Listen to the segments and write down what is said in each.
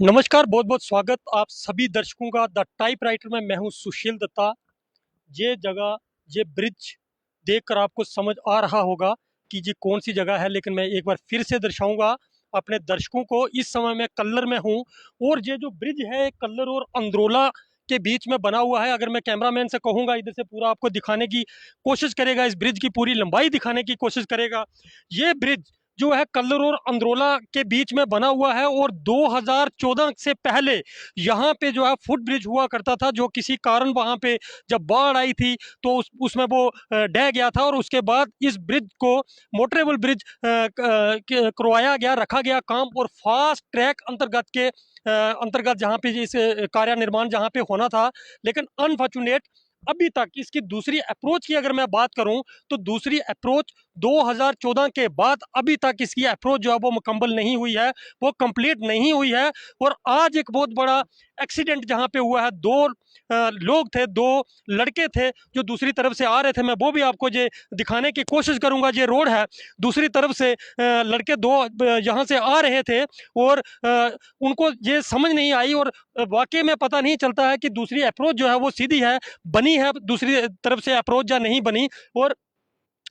नमस्कार, बहुत-बहुत स्वागत आप सभी दर्शकों का द टाइपराइटर में। मैं हूं सुशील दत्ता। ये जगह, ये ब्रिज देखकर आपको समझ आ रहा होगा कि ये कौन-सी जगह है, लेकिन मैं एक बार फिर से दर्शाऊँगा अपने दर्शकों को। इस समय मैं कल्लर में हूँ और ये जो ब्रिज है, कल्लर और अंद्रोला के बीच में बना हुआ है। अगर मैं कैमरामैन से कहूँगा इधर से पूरा आपको दिखाने की कोशिश करेगा, इस ब्रिज की पूरी लंबाई दिखाने की कोशिश करेगा। ये ब्रिज जो है कल्लर और अंद्रोला के बीच में बना हुआ है और 2014 से पहले यहाँ पे जो है फुट ब्रिज हुआ करता था, जो किसी कारण वहाँ पे जब बाढ़ आई थी तो उसमें वो ढह गया था और उसके बाद इस ब्रिज को मोटरेबल ब्रिज करवाया गया, रखा गया काम। और फास्ट ट्रैक अंतर्गत जहाँ पे इस कार्य निर्माण जहाँ पे होना था, लेकिन अनफॉर्चुनेट अभी तक इसकी दूसरी अप्रोच की अगर मैं बात करूं तो दूसरी अप्रोच 2014 के बाद अभी तक इसकी अप्रोच जो है वो मुकम्मल नहीं हुई है, वो कंप्लीट नहीं हुई है। और आज एक बहुत बड़ा एक्सीडेंट जहां पे हुआ है, दो लोग थे, दो लड़के थे जो दूसरी तरफ से आ रहे थे। मैं वो भी आपको ये दिखाने की कोशिश करूंगा। ये रोड है, दूसरी तरफ से लड़के दो यहाँ से आ रहे थे और उनको ये समझ नहीं आई और वाकई में पता नहीं चलता है कि दूसरी अप्रोच जो है वो सीधी है, बनी है दूसरी तरफ से अप्रोच या नहीं बनी। और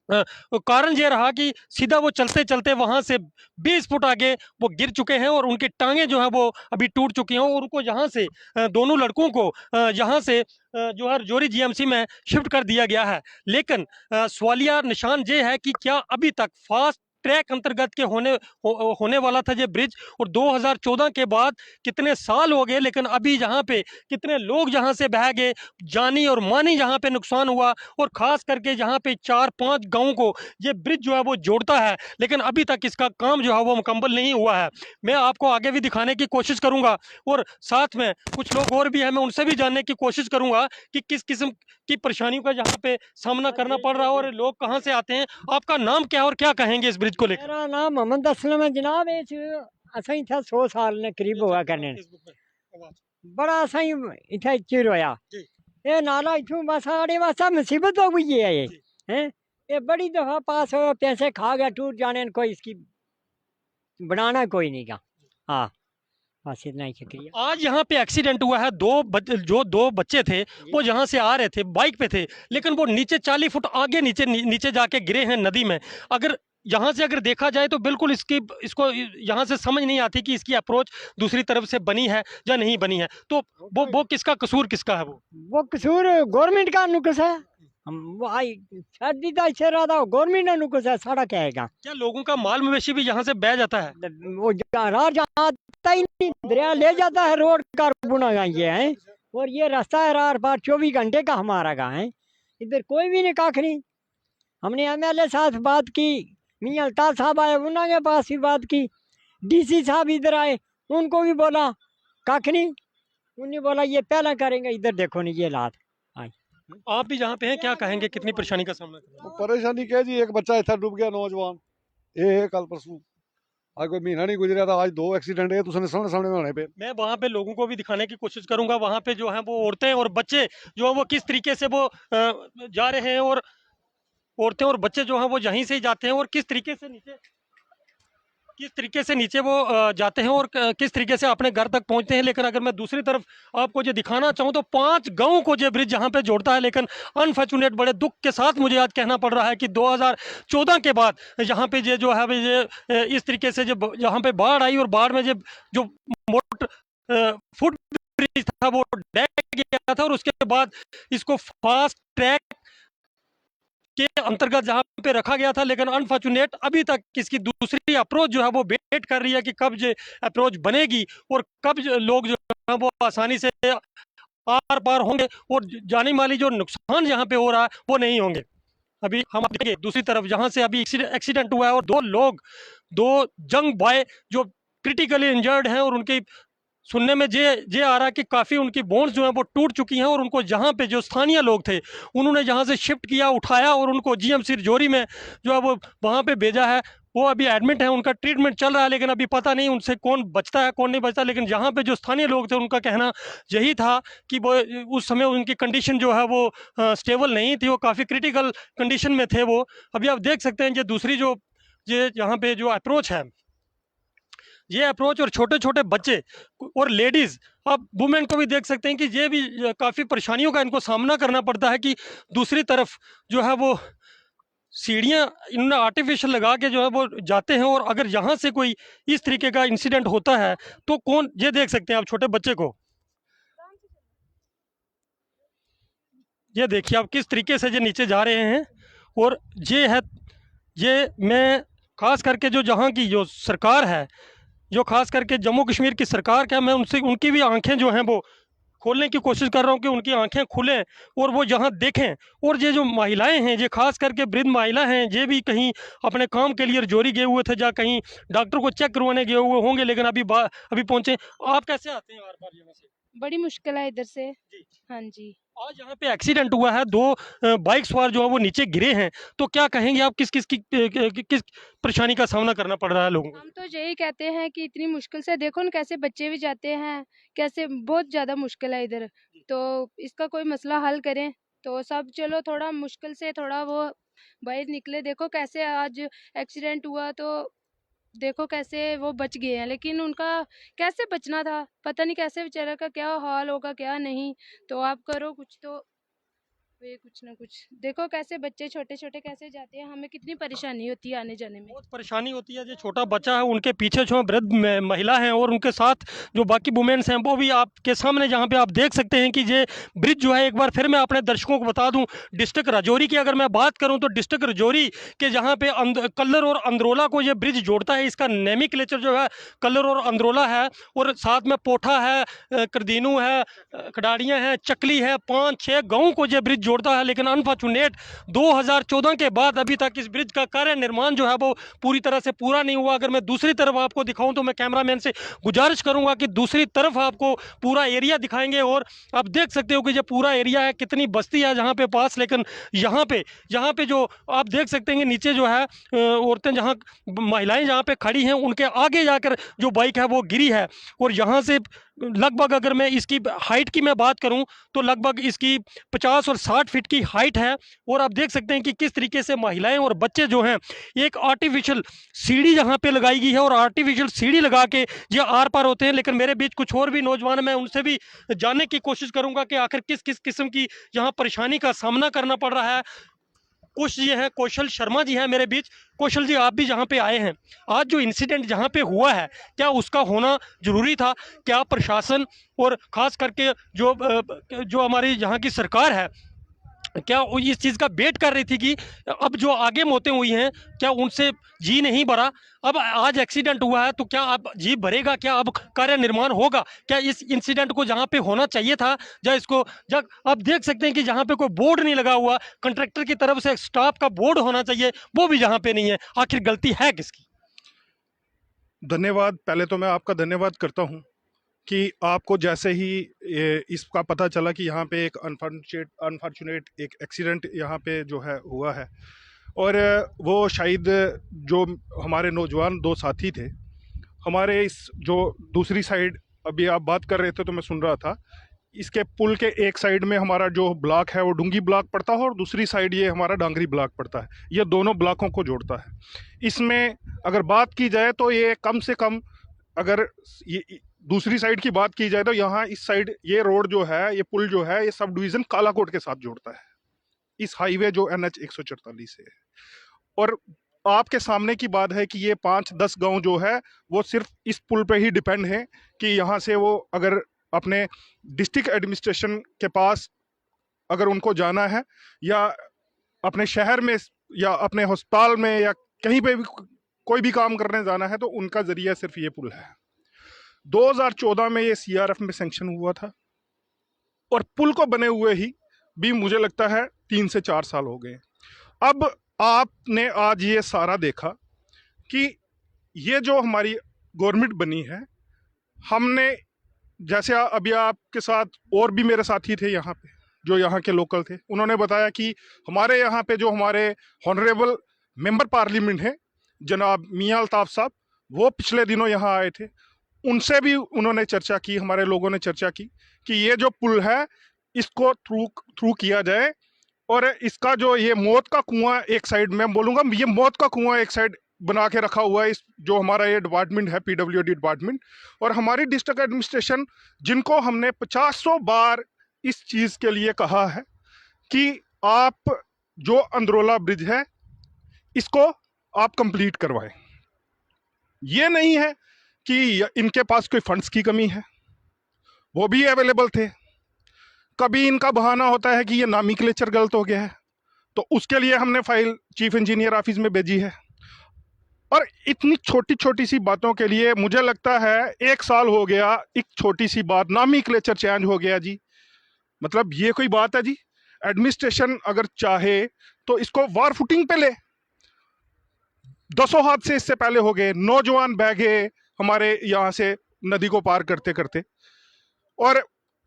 अ, कारण ये रहा कि सीधा वो चलते-चलते वहाँ से 20 फुट आगे वो गिर चुके हैं और उनकी टाँगें जो हैं वो अभी टूट चुकी हैं और उनको यहाँ से दोनों लड़कों को यहाँ से जो है रजौरी जीएमसी में शिफ्ट कर दिया गया है। लेकिन सवालिया निशान ये है कि क्या अभी तक फास्ट ट्रैक अंतर्गत के होने वाला था ये ब्रिज, और 2014 के बाद कितने साल हो गए, लेकिन अभी यहाँ पे कितने लोग यहाँ से बह गए, जानी और मानी यहाँ पे नुकसान हुआ। और ख़ास करके यहाँ पे 4-5 गाँव को ये ब्रिज जो है वो जोड़ता है, लेकिन अभी तक इसका काम जो है वो मुकम्मल नहीं हुआ है। मैं आपको आगे भी दिखाने की कोशिश करूँगा और साथ में कुछ लोग और भी हैं, मैं उनसे भी जानने की कोशिश करूँगा कि किस किस्म की परेशानियों का यहाँ पे सामना करना पड़ रहा है और लोग कहाँ से आते हैं। आपका नाम क्या है और क्या कहेंगे इस ब्रिज को लेकर? मेरा नाम मोहम्मद असलम है जनाब। असा इत्थै 100 साल ने करीब होया करने बड़ा असा इत्थै चिर होया। ये नाला इत्थों बस साढ़े वास्ते मुसीबत हो गई है। ये हैं ये बड़ी दफा पास हो, पैसे खा गया, टूट जाने न, कोई इसकी बनाना कोई नहीं का। हाँ, बस इतना ही, शुक्रिया। आज यहाँ पे एक्सीडेंट हुआ है। जो दो बच्चे थे वो यहाँ से आ रहे थे, बाइक पे थे, लेकिन वो नीचे 40 फुट आगे नीचे जाके गिरे हैं नदी में। अगर यहाँ से अगर देखा जाए तो बिल्कुल इसको यहाँ से समझ नहीं आती कि इसकी अप्रोच दूसरी तरफ से बनी है या नहीं बनी है। तो वो किसका कसूर किसका है? वो कसूर गवर्नमेंट का नुकस है। हम वो आई सर्दी का इसे रहा था, गवर्नमेंट का नुकस है, सारा कहेगा। क्या लोगों का माल मवेशी भी यहाँ से बह जाता है? वो राह जाता ही नहीं, दरिया ले जाता है, रोड का बुना ये है। और ये रास्ता है रार पार 24 घंटे का हमारा का है। इधर कोई भी नहीं, काख नहीं। हमने एमएलए साथ बात की, मियाँ अल्ताफ साहब आए, उन्होंने पास भी बात की, डीसी साहब इधर आए, उनको भी बोला, काख नहीं। उन्होंने बोला ये पहला करेंगे, इधर देखो नहीं ये हालात। आप भी जहाँ पे हैं, क्या कहेंगे, कितनी परेशानी का सामना कर रहे हैं? परेशानी क्या जी, एक बच्चा इतना डूब गया, नौजवान। ये कल परसों आज कोई महीना नहीं गुजरा था, आज 2 एक्सीडेंट है दूसरे सामने सामने में होने पे। मैं वहाँ पे लोगों को भी दिखाने की कोशिश करूंगा। वहाँ पे जो है वो औरतें और बच्चे जो है वो किस तरीके से वो जा रहे हैं, और औरतें और बच्चे जो हैं वो यहीं से ही जाते हैं और किस तरीके से नीचे वो जाते हैं और किस तरीके से अपने घर तक पहुंचते हैं। लेकिन अगर मैं दूसरी तरफ आपको जो दिखाना चाहूँ तो 5 गाँव को जो ब्रिज यहाँ पे जोड़ता है, लेकिन अनफॉर्चुनेट बड़े दुख के साथ मुझे आज कहना पड़ रहा है कि 2014 के बाद यहाँ पे ये जो है ये इस तरीके से जो यहाँ पे बाढ़ आई और बाढ़ में जो मोटर फुट ब्रिज था वो डह गया था, और उसके बाद इसको फास्ट ट्रैक के अंतर्गत जहाँ पे रखा गया था। लेकिन अनफॉर्चुनेट अभी तक इसकी दूसरी अप्रोच जो है वो वेट कर रही है कि कब ये अप्रोच बनेगी और कब लोग जो है वो आसानी से आर पार होंगे और जानी माली जो नुकसान यहाँ पे हो रहा है वो नहीं होंगे। अभी हम देखेंगे दूसरी तरफ जहाँ से अभी एक्सीडेंट हुआ है और दो जंग बॉय जो क्रिटिकली इंजर्ड हैं, और उनकी सुनने में ये आ रहा है कि काफ़ी उनकी बोन्स जो हैं वो टूट चुकी हैं, और उनको जहाँ पे जो स्थानीय लोग थे उन्होंने जहाँ से शिफ्ट किया, उठाया और उनको जीएमसी रजौरी में जो है वो वहाँ पे भेजा है। वो अभी एडमिट है, उनका ट्रीटमेंट चल रहा है, लेकिन अभी पता नहीं उनसे कौन बचता है कौन नहीं बचता। लेकिन जहाँ पे जो स्थानीय लोग थे उनका कहना यही था कि वो उस समय उनकी कंडीशन जो है वो स्टेबल नहीं थी, वो काफ़ी क्रिटिकल कंडीशन में थे वो। अभी आप देख सकते हैं ये दूसरी जो ये यहाँ पे जो अप्रोच है, ये अप्रोच, और छोटे छोटे बच्चे और लेडीज़, आप वुमेन को भी देख सकते हैं कि ये भी काफ़ी परेशानियों का इनको सामना करना पड़ता है कि दूसरी तरफ जो है वो सीढ़ियाँ इन्होंने आर्टिफिशियल लगा के जो है वो जाते हैं, और अगर यहाँ से कोई इस तरीके का इंसिडेंट होता है तो कौन, ये देख सकते हैं आप छोटे बच्चे को, ये देखिए आप किस तरीके से ये नीचे जा रहे हैं। और ये है, ये मैं खास करके जो जहाँ की जो सरकार है, जो खास करके जम्मू कश्मीर की सरकार क्या, मैं उनसे उनकी भी आंखें जो हैं वो खोलने की कोशिश कर रहा हूँ कि उनकी आंखें खुलें और वो यहाँ देखें। और ये जो महिलाएं हैं, ये खास करके वृद्ध महिला हैं, ये भी कहीं अपने काम के लिए रजौरी गए हुए थे, या कहीं डॉक्टर को चेक करवाने गए हुए होंगे, लेकिन अभी पहुंचे। आप कैसे आते हैं आर पार यहाँ से? बड़ी मुश्किल है इधर से। जी। हाँ जी। आज यहाँ पे एक्सीडेंट हुआ है, दो बाइक सवार जो है वो नीचे गिरे हैं, तो क्या कहेंगे आप, किस किस की किस परेशानी का सामना करना पड़ रहा है लोगों को? हम तो यही कहते हैं कि इतनी मुश्किल से देखो न, कैसे बच्चे भी जाते हैं, कैसे बहुत ज़्यादा मुश्किल है इधर। तो इसका कोई मसला हल करें तो सब, चलो थोड़ा मुश्किल से थोड़ा वो बाहर निकले। देखो कैसे आज एक्सीडेंट हुआ, तो देखो कैसे वो बच गए हैं, लेकिन उनका कैसे बचना था, पता नहीं कैसे बेचारा का क्या हाल होगा क्या नहीं। तो आप करो कुछ, तो वे कुछ ना कुछ देखो कैसे बच्चे छोटे छोटे कैसे जाते हैं, हमें कितनी परेशानी होती है आने जाने में। बहुत परेशानी होती है। जो छोटा बच्चा है, उनके पीछे जो वृद्ध महिला हैं, और उनके साथ जो बाकी वुमेन्स हैं, वो भी आपके सामने जहाँ पे आप देख सकते हैं कि ये ब्रिज जो है, एक बार फिर मैं अपने दर्शकों को बता दूं, डिस्ट्रिक्ट राजौरी की अगर मैं बात करूं तो डिस्ट्रिक्ट राजौरी के जहाँ पे कल्लर और अंदरोला को ये ब्रिज जोड़ता है, इसका नेमिक्लेचर जो है कल्लर और अंदरोला है, और साथ में पोठा है, करदीनू है, खडाड़ियाँ हैं, चकली है, 5-6 गाँव को ये ब्रिज जोड़ता है। लेकिन अनफॉर्चुनेट 2014 के बाद अभी तक इस ब्रिज का कार्य निर्माण जो है वो पूरी तरह से पूरा नहीं हुआ। अगर मैं दूसरी तरफ आपको दिखाऊं तो मैं कैमरामैन से गुजारिश करूंगा कि दूसरी तरफ आपको पूरा एरिया दिखाएंगे, और आप देख सकते हो कि ये पूरा एरिया है, कितनी बस्ती है जहाँ पे पास। लेकिन यहाँ पे जो आप देख सकते हैं कि नीचे जो है औरतें, जहाँ महिलाएं जहाँ पे खड़ी हैं, उनके आगे जाकर जो बाइक है वो गिरी है। और यहाँ से लगभग, अगर मैं इसकी हाइट की मैं बात करूं तो लगभग इसकी 50 और 60 फीट की हाइट है। और आप देख सकते हैं कि किस तरीके से महिलाएं और बच्चे जो हैं, एक आर्टिफिशियल सीढ़ी यहाँ पे लगाई गई है, और आर्टिफिशियल सीढ़ी लगा के ये आर पार होते हैं। लेकिन मेरे बीच कुछ और भी नौजवान हैं, मैं उनसे भी जानने की कोशिश करूंगा कि आखिर किस किस किस्म की यहाँ परेशानी का सामना करना पड़ रहा है। कुछ ये हैं, कौशल शर्मा जी हैं मेरे बीच। कौशल जी, आप भी जहाँ पे आए हैं, आज जो इंसिडेंट जहाँ पे हुआ है, क्या उसका होना जरूरी था? क्या प्रशासन और खास करके जो हमारी यहाँ की सरकार है, क्या वो इस चीज़ का वेट कर रही थी कि अब जो आगे मौतें हुई हैं, क्या उनसे जी नहीं भरा? अब आज एक्सीडेंट हुआ है, तो क्या अब जी भरेगा? क्या अब कार्य निर्माण होगा? क्या इस इंसिडेंट को जहाँ पे होना चाहिए था, या इसको, जब आप देख सकते हैं कि जहाँ पे कोई बोर्ड नहीं लगा हुआ, कंट्रैक्टर की तरफ से स्टाफ का बोर्ड होना चाहिए, वो भी जहाँ पे नहीं है, आखिर गलती है किसकी? धन्यवाद। पहले तो मैं आपका धन्यवाद करता हूं कि आपको जैसे ही इसका पता चला कि यहाँ पे एक अनफॉर्चुनेट एक एक्सीडेंट यहाँ पे जो है हुआ है, और वो शायद जो हमारे नौजवान दो साथी थे, हमारे इस जो दूसरी साइड अभी आप बात कर रहे थे तो मैं सुन रहा था, इसके पुल के एक साइड में हमारा जो ब्लॉक है वो डूंगी ब्लॉक पड़ता है, और दूसरी साइड ये हमारा डांगरी ब्लॉक पड़ता है। ये दोनों ब्लॉकों को जोड़ता है। इसमें अगर बात की जाए तो ये कम से कम, अगर ये दूसरी साइड की बात की जाए तो यहाँ इस साइड ये रोड जो है, ये पुल जो है, ये सब डिवीज़न कालाकोट के साथ जोड़ता है इस हाईवे जो NH 144 है। और आपके सामने की बात है कि ये 5-10 गांव जो है वो सिर्फ इस पुल पे ही डिपेंड है कि यहाँ से वो अगर अपने डिस्ट्रिक्ट एडमिनिस्ट्रेशन के पास अगर उनको जाना है, या अपने शहर में, या अपने अस्पताल में, या कहीं पे भी कोई भी काम करने जाना है, तो उनका जरिया सिर्फ ये पुल है। 2014 में ये CRF में सैंक्शन हुआ था, और पुल को बने हुए ही भी मुझे लगता है 3 से 4 साल हो गए। अब आपने आज ये सारा देखा कि ये जो हमारी गवर्नमेंट बनी है, हमने जैसे अभी आपके साथ और भी मेरे साथी थे यहाँ पे जो यहाँ के लोकल थे, उन्होंने बताया कि हमारे यहाँ पे जो हमारे हॉनरेबल मेंबर पार्लियामेंट हैं जनाब मियां अल्ताफ साहब, वो पिछले दिनों यहाँ आए थे। उनसे भी उन्होंने चर्चा की, हमारे लोगों ने चर्चा की कि ये जो पुल है इसको थ्रू किया जाए, और इसका जो ये मौत का कुआं एक साइड, मैं बोलूँगा ये मौत का कुआं एक साइड बना के रखा हुआ है इस जो हमारा ये डिपार्टमेंट है, पीडब्ल्यूडी डिपार्टमेंट, और हमारी डिस्ट्रिक्ट एडमिनिस्ट्रेशन, जिनको हमने 50 बार इस चीज़ के लिए कहा है कि आप जो अंदरोला ब्रिज है इसको आप कंप्लीट करवाएं। ये नहीं है कि इनके पास कोई फंड्स की कमी है, वो भी अवेलेबल थे। कभी इनका बहाना होता है कि ये नॉमेनक्लेचर गलत हो गया है, तो उसके लिए हमने फाइल चीफ इंजीनियर ऑफिस में भेजी है। और इतनी छोटी छोटी सी बातों के लिए मुझे लगता है 1 साल हो गया, एक छोटी सी बात, नॉमेनक्लेचर चेंज हो गया जी। मतलब ये कोई बात है जी? एडमिनिस्ट्रेशन अगर चाहे तो इसको वार फुटिंग पे ले। 10 हादसे इससे पहले हो गए, नौजवान बह गए हमारे यहाँ से नदी को पार करते करते, और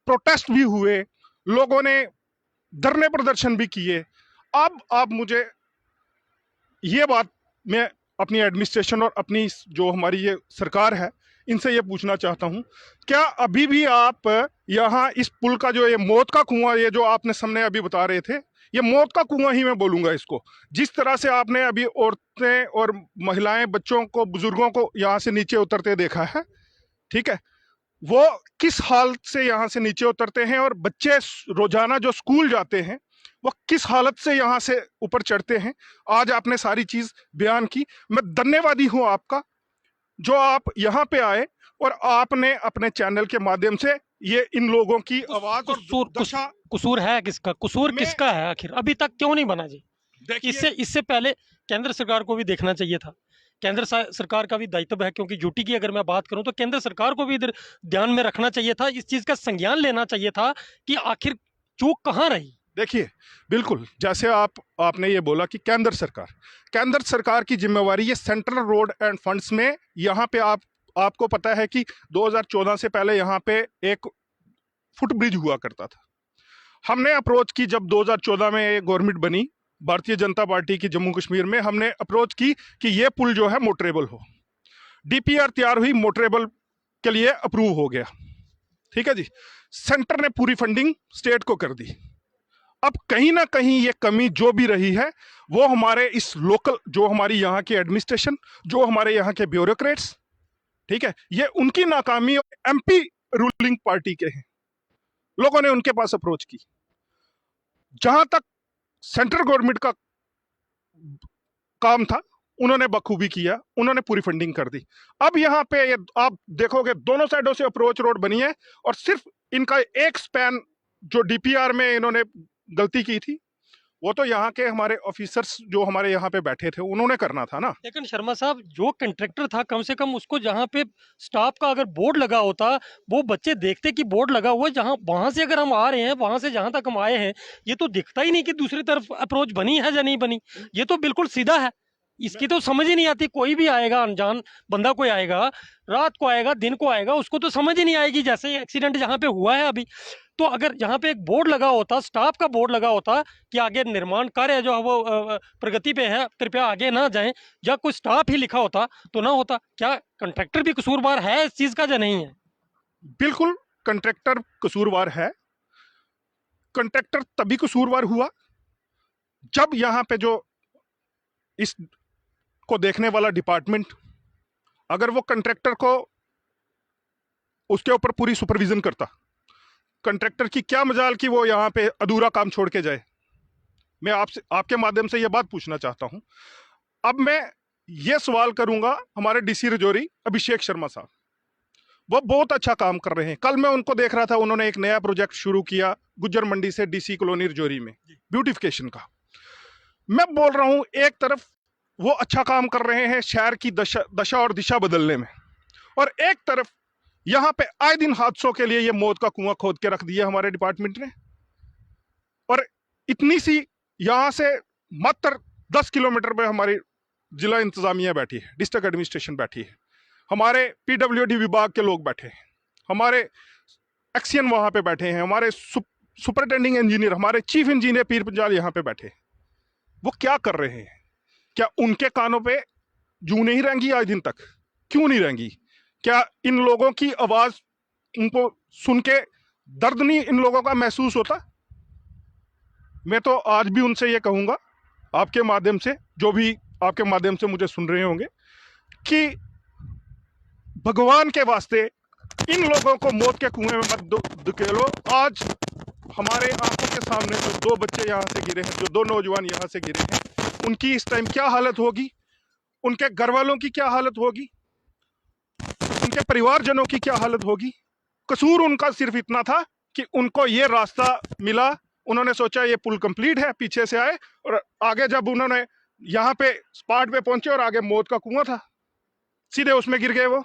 प्रोटेस्ट भी हुए, लोगों ने धरने प्रदर्शन भी किए। अब आप मुझे ये बात मैं अपनी एडमिनिस्ट्रेशन और अपनी जो हमारी ये सरकार है इनसे ये पूछना चाहता हूँ, क्या अभी भी आप यहाँ इस पुल का जो ये मौत का कुआं, ये जो आपने सामने अभी बता रहे थे, ये मौत का कुआं ही मैं बोलूँगा इसको, जिस तरह से आपने अभी औरतें और महिलाएं, बच्चों को, बुजुर्गों को यहाँ से नीचे उतरते देखा है, ठीक है, वो किस हालत से यहाँ से नीचे उतरते हैं, और बच्चे रोजाना जो स्कूल जाते हैं वो किस हालत से यहाँ से ऊपर चढ़ते हैं। आज आपने सारी चीज बयान की, मैं धन्यवादी हूँ आपका जो आप यहाँ पे आए और आपने अपने चैनल के माध्यम से ये इन लोगों की आवाज और दशा। कसूर है किसका? कसूर किसका है आखिर? अभी तक क्यों नहीं बना जी? इससे पहले केंद्र सरकार को भी देखना चाहिए था। केंद्र सरकार का भी दायित्व है, क्योंकि यूटी की अगर मैं बात करूं तो केंद्र सरकार को भी इधर ध्यान में रखना चाहिए था, इस चीज का संज्ञान लेना चाहिए था कि आखिर चूक कहाँ रही। देखिए, बिल्कुल जैसे आपने ये बोला कि केंद्र सरकार की जिम्मेवारी, ये सेंट्रल रोड एंड फंड्स में यहाँ पे आपको पता है कि 2014 से पहले यहाँ पे एक फुट ब्रिज हुआ करता था। हमने अप्रोच की, जब 2014 में गवर्नमेंट बनी भारतीय जनता पार्टी की जम्मू कश्मीर में, हमने अप्रोच की कि ये पुल जो है मोटरेबल हो। डीपीआर तैयार हुई, मोटरेबल के लिए अप्रूव हो गया, ठीक है जी। सेंटर ने पूरी फंडिंग स्टेट को कर दी। अब कहीं ना कहीं ये कमी जो भी रही है वो हमारे इस लोकल, जो हमारी यहाँ के एडमिनिस्ट्रेशन, जो हमारे यहाँ के ब्यूरोक्रेट्स, ठीक है, ये उनकी नाकामी एमपी रूलिंग पार्टी के हैं। लोगों ने उनके पास अप्रोच की, जहां तक सेंट्रल गवर्नमेंट का काम था उन्होंने बखूबी किया, उन्होंने पूरी फंडिंग कर दी। अब यहाँ पे ये आप देखोगे दोनों साइडों से अप्रोच रोड बनी है, और सिर्फ इनका एक स्पैन जो डीपीआर में इन्होंने गलती की थी वो तो यहाँ के हमारे ऑफिसर्स जो हमारे यहाँ पे बैठे थे उन्होंने करना था ना। लेकिन शर्मा साहब, जो कंट्रैक्टर था कम से कम उसको, जहाँ पे स्टाफ का अगर बोर्ड लगा होता, वो बच्चे देखते कि बोर्ड लगा हुआ है, जहाँ वहां से अगर हम आ रहे हैं, वहां से जहां तक हम आए हैं, ये तो दिखता ही नहीं कि दूसरी तरफ अप्रोच बनी है या नहीं बनी। ये तो बिल्कुल सीधा है, इसकी तो समझ ही नहीं आती। कोई भी आएगा, अनजान बंदा कोई आएगा, रात को आएगा, दिन को आएगा, उसको तो समझ ही नहीं आएगी। जैसे एक्सीडेंट जहाँ पे हुआ है अभी, तो अगर यहाँ पे एक बोर्ड लगा होता, स्टाफ का बोर्ड लगा होता कि आगे निर्माण कार्य जो है वो प्रगति पे है, कृपया आगे ना जाएं, या कोई स्टाफ ही लिखा होता तो ना होता। क्या कंट्रैक्टर भी कसूरवार है इस चीज का या नहीं है? बिल्कुल कंट्रैक्टर कसूरवार है। कंट्रैक्टर तभी कसूरवार हुआ जब यहाँ पे जो इस को देखने वाला डिपार्टमेंट, अगर वो कंट्रैक्टर को उसके ऊपर पूरी सुपरविजन करता। कंट्रैक्टर की क्या मजाल कि वो यहाँ पे अधूरा काम छोड़ के जाए। मैं आपसे, आपके माध्यम से ये बात पूछना चाहता हूं। अब मैं ये सवाल करूंगा हमारे डीसी राजौरी अभिषेक शर्मा साहब, वो बहुत अच्छा काम कर रहे हैं। कल मैं उनको देख रहा था, उन्होंने एक नया प्रोजेक्ट शुरू किया गुज्जर मंडी से डीसी कॉलोनी राजौरी में, ब्यूटिफिकेशन का। मैं बोल रहा हूं, एक तरफ वो अच्छा काम कर रहे हैं शहर की दशा और दिशा बदलने में, और एक तरफ यहां पे आए दिन हादसों के लिए ये मौत का कुआं खोद के रख दिया हमारे डिपार्टमेंट ने। और इतनी सी यहां से मात्र 10 किलोमीटर पे हमारी जिला इंतजामिया बैठी है, डिस्ट्रिक्ट एडमिनिस्ट्रेशन बैठी है, हमारे पीडब्ल्यूडी विभाग के लोग बैठे हैं, हमारे एक्सियन वहां पे बैठे हैं, हमारे सुपरिटेंडिंग इंजीनियर, हमारे चीफ इंजीनियर पीर पंजाल यहाँ पे बैठे हैं। वो क्या कर रहे हैं? क्या उनके कानों पे जूं नहीं रहेंगी आज दिन तक? क्यों नहीं रहेंगी? क्या इन लोगों की आवाज उनको सुन के दर्द नहीं इन लोगों का महसूस होता? मैं तो आज भी उनसे ये कहूंगा आपके माध्यम से, जो भी आपके माध्यम से मुझे सुन रहे होंगे कि भगवान के वास्ते इन लोगों को मौत के कुएं में मत धकेलो। आज हमारे आंखों के सामने जो 2 बच्चे यहाँ से गिरे हैं, जो 2 नौजवान यहाँ से गिरे हैं, उनकी इस टाइम क्या हालत होगी, उनके घर वालों की क्या हालत होगी, उनके परिवारजनों की क्या हालत होगी। कसूर उनका सिर्फ इतना था कि उनको ये रास्ता मिला, उन्होंने सोचा ये पुल कंप्लीट है, पीछे से आए और आगे जब उन्होंने यहाँ पे स्पॉट पे पहुंचे और आगे मौत का कुआं था, सीधे उसमें गिर गए। वो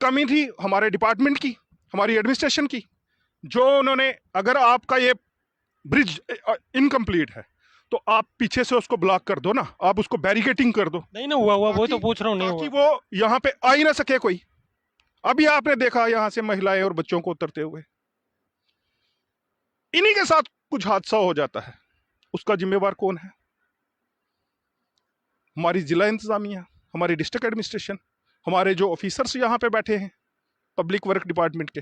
कमी थी हमारे डिपार्टमेंट की, हमारी एडमिनिस्ट्रेशन की, जो उन्होंने, अगर आपका ये ब्रिज इनकम्प्लीट है तो आप पीछे से उसको ब्लॉक कर दो ना, आप उसको बैरिकेटिंग कर दो। नहीं ना हुआ वो तो पूछ रहा हूँ, नहीं ताकि हुआ। वो यहाँ पे आ ही ना सके कोई। अभी आपने देखा यहाँ से महिलाएं और बच्चों को उतरते हुए, इन्हीं के साथ कुछ हादसा हो जाता है, उसका जिम्मेवार कौन है? हमारी जिला इंतजामिया, हमारी डिस्ट्रिक्ट एडमिनिस्ट्रेशन, हमारे जो ऑफिसर्स यहाँ पे बैठे हैं पब्लिक वर्क डिपार्टमेंट के,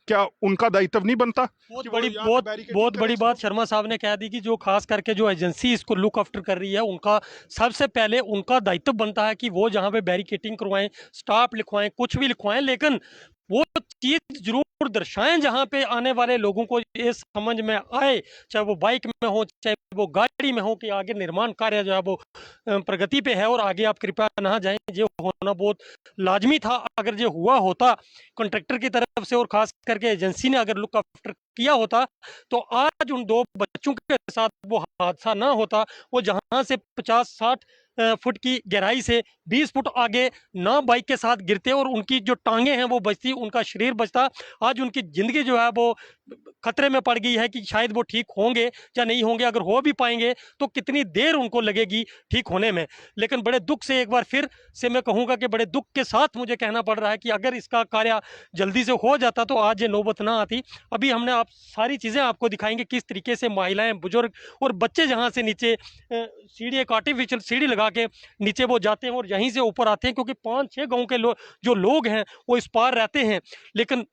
क्या उनका दायित्व नहीं बनता? बहुत बड़ी बात शर्मा साहब ने कह दी कि जो खास करके जो एजेंसी इसको लुक आफ्टर कर रही है, उनका सबसे पहले उनका दायित्व बनता है कि वो जहाँ पे बैरिकेटिंग करवाएं, स्टाफ लिखवाएं, कुछ भी लिखवाएं, लेकिन वो चीज जरूर दर्शाएं जहाँ पे आने वाले लोगों को ये समझ में आए, चाहे वो बाइक में हो चाहे वो गाड़ी में हो, कि आगे निर्माण कार्य जो है वो प्रगति पे है और आगे आप कृपया ना जाएं। ये होना बहुत लाजमी था। अगर ये हुआ होता कॉन्ट्रैक्टर की तरफ से और खास करके एजेंसी ने अगर लुक आफ्टर किया होता, तो आज उन 2 बच्चों के साथ वो हादसा ना होता। वो जहां से 50-60 फुट की गहराई से 20 फुट आगे ना बाइक के साथ गिरते और उनकी जो टांगे हैं वो बचती, उनका शरीर बचता। आज उनकी जिंदगी जो है वो खतरे में पड़ गई है कि शायद वो ठीक होंगे या नहीं होंगे, अगर हो भी पाएंगे तो कितनी देर उनको लगेगी ठीक होने में। लेकिन बड़े दुख से, एक बार फिर से मैं कहूँगा कि बड़े दुख के साथ मुझे कहना पड़ रहा है कि अगर इसका कार्य जल्दी से हो जाता तो आज ये नौबत ना आती। अभी हमने आप सारी चीज़ें आपको दिखाएंगे किस तरीके से महिलाएं, बुजुर्ग और बच्चे जहाँ से नीचे सीढ़ी, एक आर्टिफिशियल सीढ़ी लगा के नीचे वो जाते हैं और यहीं से ऊपर आते हैं, क्योंकि 5-6 गाँव के जो लोग हैं वो इस पार रहते हैं, लेकिन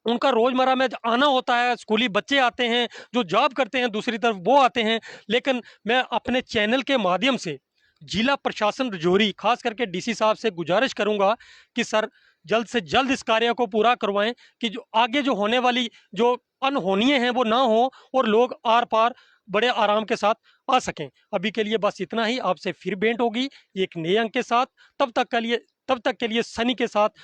उनका रोजमर्रा में आना होता है। स्कूली बच्चे आते हैं, जो जॉब करते हैं दूसरी तरफ वो आते हैं। लेकिन मैं अपने चैनल के माध्यम से जिला प्रशासन रजौरी, खास करके डीसी साहब से गुजारिश करूंगा कि सर जल्द से जल्द इस कार्य को पूरा करवाएं, कि जो आगे जो होने वाली जो अनहोनियां हैं वो ना हो और लोग आर पार बड़े आराम के साथ आ सकें। अभी के लिए बस इतना ही। आपसे फिर भेंट होगी एक नए अंक के साथ। तब तक के लिए सनी के साथ